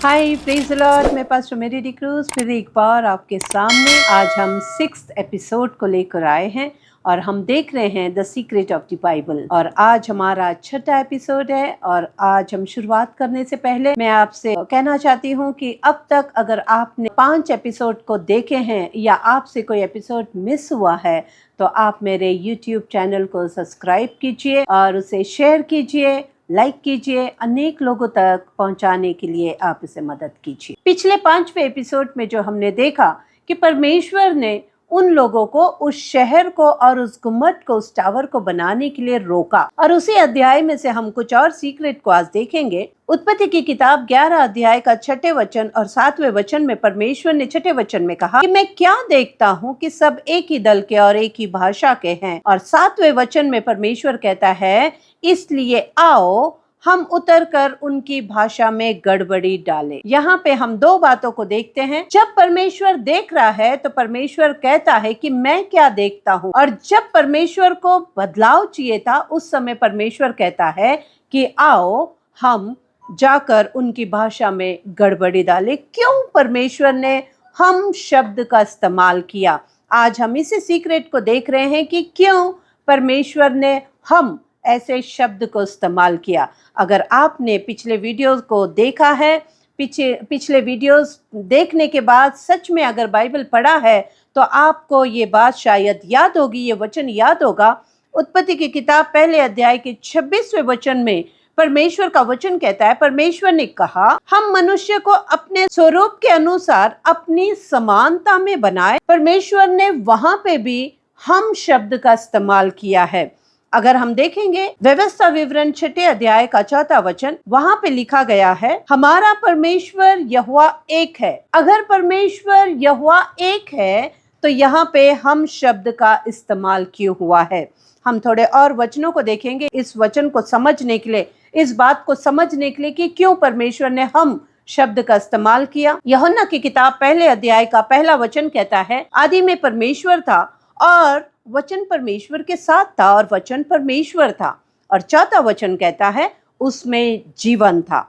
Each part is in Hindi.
Hi praise the Lord. मैं पास्टर मेरी डी क्रूज फिर एक बार आपके सामने। आज हम 6th एपिसोड को लेकर आए हैं और हम देख रहे हैं the secret of the Bible. और आज हमारा 6ठा एपिसोड है। और आज हम शुरुआत करने से पहले मैं आपसे कहना चाहती हूँ कि अब तक अगर आपने 5 एपिसोड को देखे हैं या आपसे कोई एपिसोड मिस हुआ है तो आप मेरे YouTube चैनल को सब्सक्राइब कीजिए और उसे शेयर कीजिए, लाइक कीजिए, अनेक लोगों तक पहुंचाने के लिए आप इसे मदद कीजिए। पिछले 5वें एपिसोड में जो हमने देखा कि परमेश्वर ने उन लोगों को उस शहर को और उस गुम्मट को, उस टावर को बनाने के लिए रोका। और उसी अध्याय में से हम कुछ और सीक्रेट को आज देखेंगे। उत्पत्ति की किताब 11 अध्याय का 6ठे वचन और 7वें वचन में परमेश्वर ने 6ठे वचन में कहा कि मैं क्या देखता हूँ कि सब एक ही दल के और एक ही भाषा के हैं। और 7वें वचन में परमेश्वर कहता है इसलिए आओ हम उतरकर उनकी भाषा में गड़बड़ी डालें। यहाँ पे हम दो बातों को देखते हैं। जब परमेश्वर देख रहा है तो परमेश्वर कहता है कि मैं क्या देखता हूँ, और जब परमेश्वर को बदलाव चाहिए था उस समय परमेश्वर कहता है कि आओ हम जाकर उनकी भाषा में गड़बड़ी डालें। क्यों परमेश्वर ने हम शब्द का इस्तेमाल किया? आज हम इसी सीक्रेट को देख रहे हैं कि क्यों परमेश्वर ने हम ऐसे शब्द को इस्तेमाल किया। अगर आपने पिछले वीडियोस को देखा है, पिछले वीडियोस देखने के बाद सच में अगर बाइबल पढ़ा है तो आपको ये बात शायद याद होगी, ये वचन याद होगा। उत्पत्ति की किताब पहले अध्याय के 26वें वचन में परमेश्वर का वचन कहता है, परमेश्वर ने कहा हम मनुष्य को अपने स्वरूप के अनुसार अपनी समानता में बनाए। परमेश्वर ने वहां पे भी हम शब्द का इस्तेमाल किया है। अगर हम देखेंगे व्यवस्था विवरण 6ठे अध्याय का 4था वचन, वहां पे लिखा गया है हमारा परमेश्वर यहोवा एक है। अगर परमेश्वर यहोवा एक है तो यहाँ पे हम शब्द का इस्तेमाल क्यों हुआ है? हम थोड़े और वचनों को देखेंगे इस वचन को समझने के लिए, इस बात को समझने के लिए कि क्यों परमेश्वर ने हम शब्द का इस्तेमाल किया। यूहन्ना की किताब पहले अध्याय का पहला वचन कहता है आदि में परमेश्वर था और वचन परमेश्वर के साथ था और वचन परमेश्वर था। और चौथा वचन कहता है उसमें जीवन था।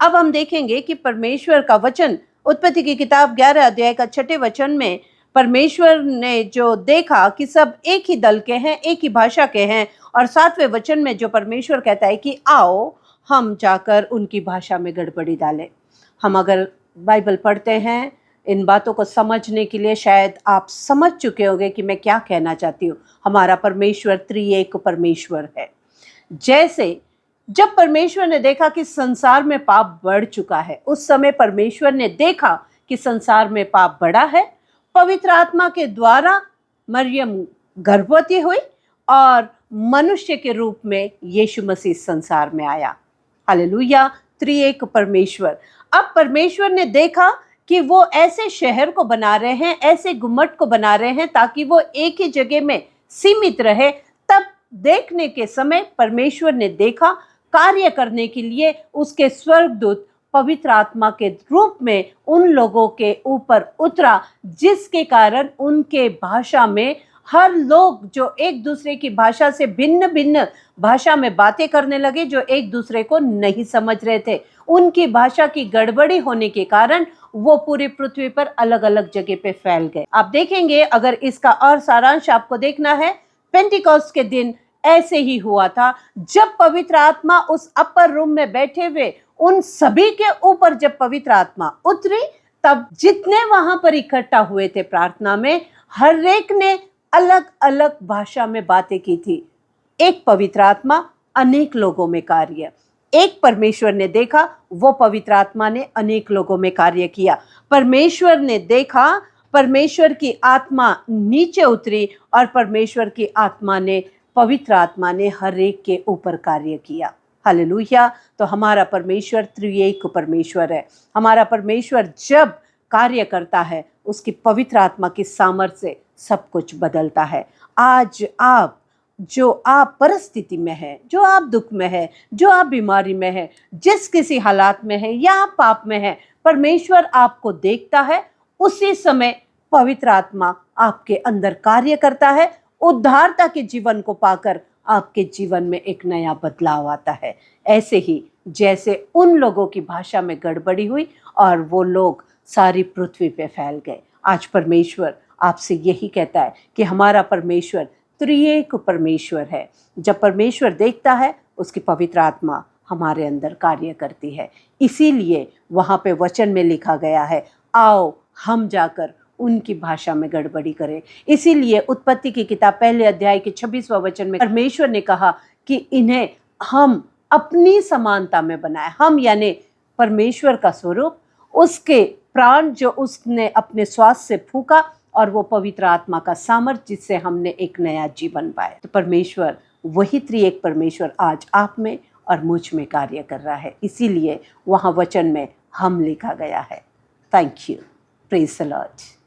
अब हम देखेंगे कि परमेश्वर का वचन उत्पत्ति की किताब 11 अध्याय का 6ठे वचन में परमेश्वर ने जो देखा कि सब एक ही दल के हैं, एक ही भाषा के हैं। और 7वें वचन में जो परमेश्वर कहता है कि आओ हम जाकर उनकी भाषा में गड़बड़ी डालें। हम अगर बाइबल पढ़ते हैं इन बातों को समझने के लिए शायद आप समझ चुके होंगे कि मैं क्या कहना चाहती हूँ। हमारा परमेश्वर त्रिएक परमेश्वर है। जैसे जब परमेश्वर ने देखा कि संसार में पाप बढ़ चुका है, उस समय परमेश्वर ने देखा कि संसार में पाप बढ़ा है। पवित्र आत्मा के द्वारा मरियम गर्भवती हुई और मनुष्य के रूप में यीशु मसीह संसार में आया। हालेलुया, त्रिएक परमेश्वर। अब परमेश्वर ने देखा कि वो ऐसे शहर को बना रहे हैं, ऐसे गुम्मट को बना रहे हैं ताकि वो एक ही जगह में सीमित रहे। तब देखने के समय परमेश्वर ने देखा कार्य करने के लिए उसके स्वर्गदूत पवित्र आत्मा के रूप में उन लोगों के ऊपर उतरा, जिसके कारण उनके भाषा में हर लोग जो एक दूसरे की भाषा से भिन्न भिन्न भाषा में बातें करने लगे, जो एक दूसरे को नहीं समझ रहे थे। उनकी भाषा की गड़बड़ी होने के कारण वो पूरी पृथ्वी पर अलग अलग जगह पे फैल गए। आप देखेंगे, अगर इसका और सारांश आपको देखना है, पेंटिकॉस्ट के दिन ऐसे ही हुआ था। जब पवित्र आत्मा उस अपर रूम में बैठे हुए उन सभी के ऊपर जब पवित्र आत्मा उतरी, तब जितने वहां पर इकट्ठा हुए थे प्रार्थना में, हर एक ने अलग अलग भाषा में बातें की थी। एक पवित्र आत्मा अनेक लोगों में कार्य, एक परमेश्वर ने देखा, वो पवित्र आत्मा ने अनेक लोगों में कार्य किया। परमेश्वर ने देखा, परमेश्वर की आत्मा नीचे उतरी और परमेश्वर की आत्मा ने, पवित्र आत्मा ने हर एक के ऊपर कार्य किया। हालेलुया। तो हमारा परमेश्वर त्रिएक परमेश्वर है। हमारा परमेश्वर जब कार्य करता है उसकी पवित्र आत्मा की सामर्थ्य से सब कुछ बदलता है। आज आप जो आप परिस्थिति में है, जो आप दुख में है, जो आप बीमारी में है, जिस किसी हालात में है या आप पाप में है, परमेश्वर आपको देखता है। उसी समय पवित्र आत्मा आपके अंदर कार्य करता है। उद्धारता के जीवन को पाकर आपके जीवन में एक नया बदलाव आता है। ऐसे ही जैसे उन लोगों की भाषा में गड़बड़ी हुई और वो लोग सारी पृथ्वी पे फैल गए। आज परमेश्वर आपसे यही कहता है कि हमारा परमेश्वर त्रिएक परमेश्वर है। जब परमेश्वर देखता है, उसकी पवित्र आत्मा हमारे अंदर कार्य करती है। इसीलिए वहाँ पे वचन में लिखा गया है, आओ हम जाकर उनकी भाषा में गड़बड़ी करें। इसीलिए उत्पत्ति की किताब पहले अध्याय के 26वां वचन में परमेश्वर ने कहा कि इन्हें हम अपनी समानता में बनाए। हम यानी परमेश्वर का स्वरूप, उसके प्राण जो उसने अपने श्वास से फूका, और वो पवित्र आत्मा का सामर्थ जिससे हमने एक नया जीवन पाया। तो परमेश्वर, वही त्रिएक परमेश्वर आज आप में और मुझ में कार्य कर रहा है। इसीलिए वहाँ वचन में हम लिखा गया है। Thank you. Praise the Lord.